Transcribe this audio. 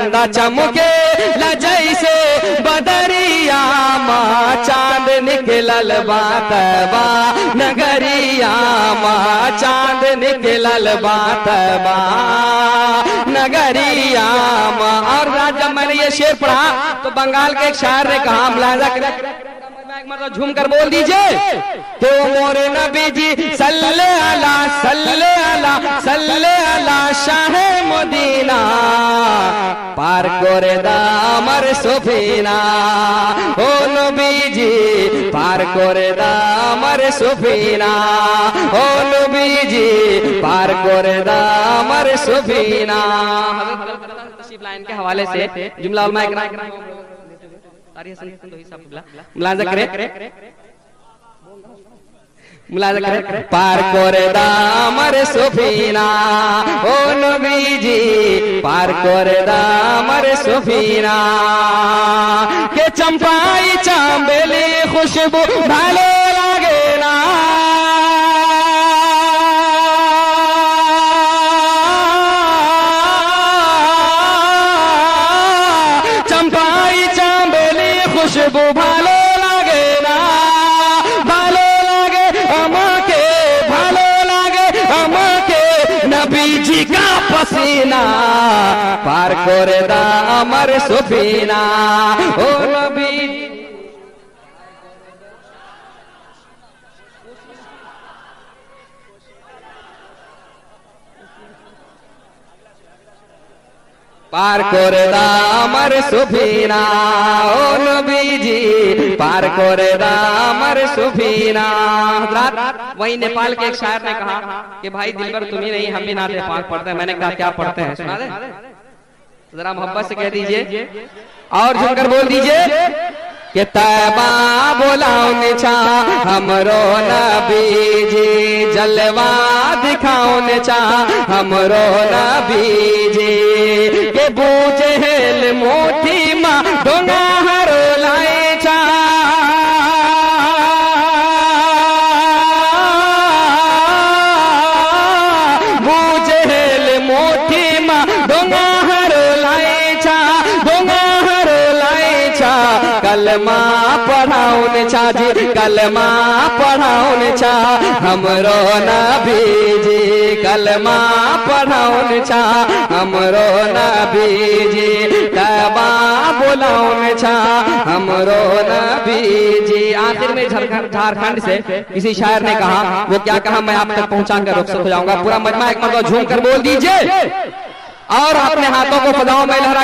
चंदा चमके जैसे बदरिया माँ चांद निकलल बातबा नगरिया माँ चांद निकलल बातबा नगरिया माँ। और जब मैंने ये शेर पढ़ा तो बंगाल के एक शायर ने कहा, मतलब झूम कर बोल दीजिए, तो मोरे नबी जी सल्ले अला सल्ले अला सल्ले अला शाह मदीना पार करे दामर सुफीना। ओ नबी जी पार करे दामर सुफीना, ओ नबी जी पार करे दामर सुफीना। लाइन के हवाले से जुमला मुलाजा करे पार करे दामर सुफीना, ओ नबी जी पार करे दामर सुफीना। के चंपाई चांबेली खुशबू भालो लागे ना, चंपाई चांबेली खुशबू भालो लागे ना, भालो लागे अमाके, भालो लागे अमाके नबी जी का पसीना पार करे दामर सुफीना। ओ नबी पार करे दामर सुफीना, ओ नबी जी पार करे दामर सुफीना। वही नेपाल के एक शायर ने कहा कि भाई दिलबर तुम ही नहीं हम भी नाते पाक पढ़ते हैं। मैंने कहा क्या पढ़ते हैं, सुना दे जरा मोहब्बत से कह दीजिए और सुनकर बोल दीजिए कि तैबा बोलाओ चा हमरो नबी जी, जलवा दिखाओ चा हमरो नबी जी। के बूझे हेल मोठी माँ डोंगा हरो लाए चा, बूझे हेल मोठी माँ डोंगा हरो लाए चा, डोंगा हरो लाए चा। कलमा पढ़ाउन छा जी, कलमा पढ़ाउन छा हमरो नबी जी, कलमा पढ़ाउन छा हमरो नबी जी। तैबा बोलाउन छा हमरो नबी जी। आखिर में झारखंड से किसी शायर ने कहा, वो क्या कहा मैं आप तक पहुंचा कर रुखसत हो जाऊंगा। पूरा मजमा एक मरतबा झूम कर बोल दीजिए और अपने हाथों को फजाओं में लहरा